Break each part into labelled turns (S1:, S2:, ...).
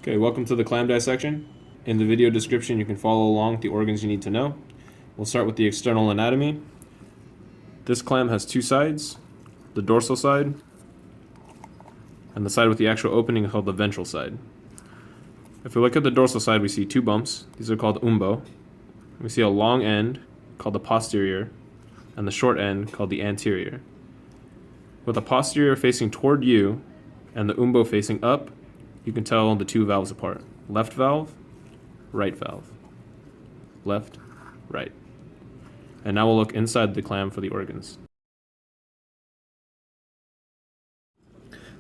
S1: Okay, welcome to the clam dissection. In the video description, you can follow along the organs you need to know. We'll start with the external anatomy. This clam has two sides, the dorsal side, and the side with the actual opening is called the ventral side. If we look at the dorsal side, we see two bumps. These are called umbo. We see a long end called the posterior, and the short end called the anterior. With the posterior facing toward you and the umbo facing up, you can tell the two valves apart. Left valve, right valve. Left, right. And now we'll look inside the clam for the organs.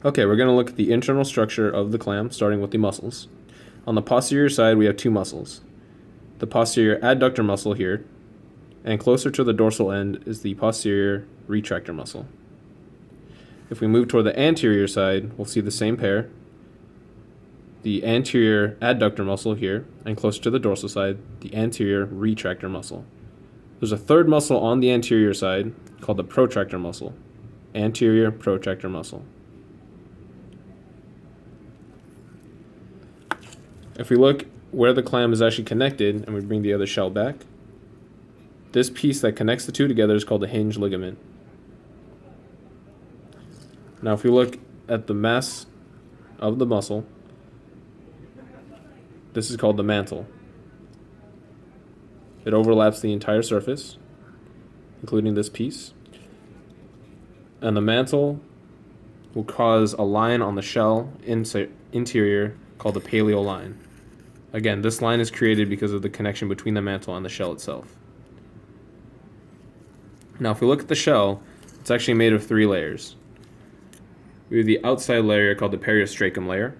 S1: Okay, we're going to look at the internal structure of the clam, starting with the muscles. On the posterior side, we have two muscles. The posterior adductor muscle here, and closer to the dorsal end is the posterior retractor muscle. If we move toward the anterior side, we'll see the same pair. The anterior adductor muscle here, and closer to the dorsal side, the anterior retractor muscle. There's a third muscle on the anterior side called the protractor muscle. Anterior protractor muscle. If we look where the clam is actually connected, and we bring the other shell back, this piece that connects the two together is called the hinge ligament. Now if we look at the mass of the muscle, this is called the mantle. It overlaps the entire surface, including this piece. And the mantle will cause a line on the shell interior called the paleo line. Again, this line is created because of the connection between the mantle and the shell itself. Now, if we look at the shell, it's actually made of three layers. We have the outside layer called the periostracum layer.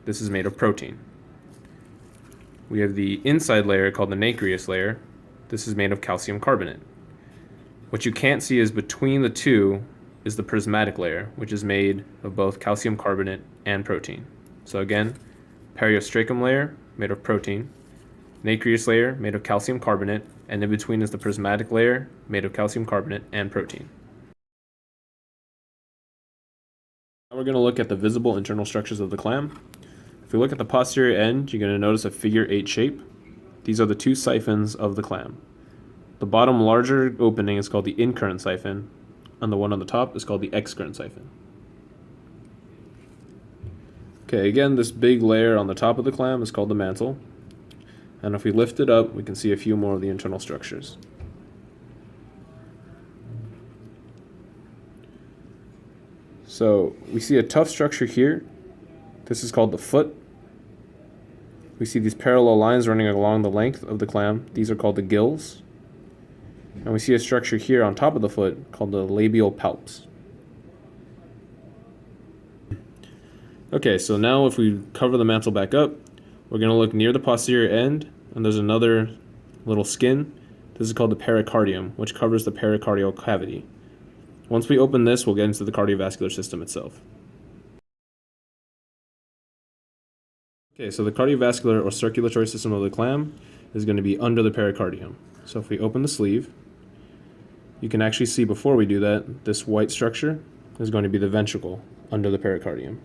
S1: This is made of protein. We have the inside layer called the nacreous layer. This is made of calcium carbonate. What you can't see is between the two is the prismatic layer, which is made of both calcium carbonate and protein. So again, periostracum layer made of protein, nacreous layer made of calcium carbonate, and in between is the prismatic layer made of calcium carbonate and protein. Now we're going to look at the visible internal structures of the clam. If we look at the posterior end, you're going to notice a figure 8 shape. These are the two siphons of the clam. The bottom larger opening is called the incurrent siphon, and the one on the top is called the excurrent siphon. Okay, again, this big layer on the top of the clam is called the mantle. And if we lift it up, we can see a few more of the internal structures. So we see a tough structure here. This is called the foot. We see these parallel lines running along the length of the clam. These are called the gills. And we see a structure here on top of the foot called the labial palps. Okay, so now if we cover the mantle back up, we're going to look near the posterior end, and there's another little skin. This is called the pericardium, which covers the pericardial cavity. Once we open this, we'll get into the cardiovascular system itself. Okay, so the cardiovascular or circulatory system of the clam is going to be under the pericardium. So if we open the sleeve, you can actually see before we do that, this white structure is going to be the ventricle under the pericardium.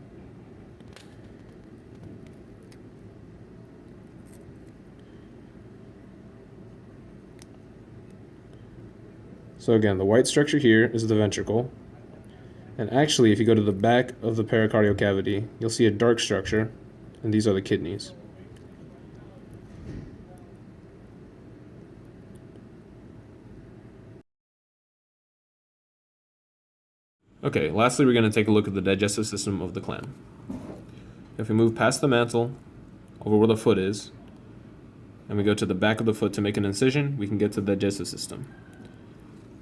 S1: So again, the white structure here is the ventricle. And actually, if you go to the back of the pericardial cavity, you'll see a dark structure, and these are the kidneys. Okay, lastly, we're going to take a look at the digestive system of the clam. If we move past the mantle, over where the foot is, and we go to the back of the foot to make an incision, we can get to the digestive system.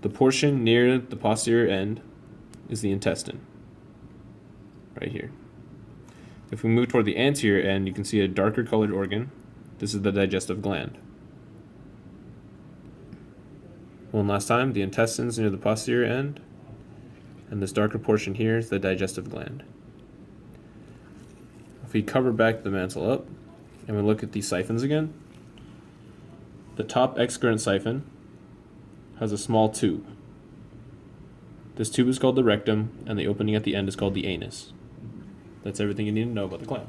S1: The portion near the posterior end is the intestine, right here. If we move toward the anterior end, you can see a darker colored organ. This is the digestive gland. One last time, the intestines near the posterior end, and this darker portion here is the digestive gland. If we cover back the mantle up, and we look at these siphons again, the top excurrent siphon has a small tube. This tube is called the rectum, and the opening at the end is called the anus. That's everything you need to know about the clam.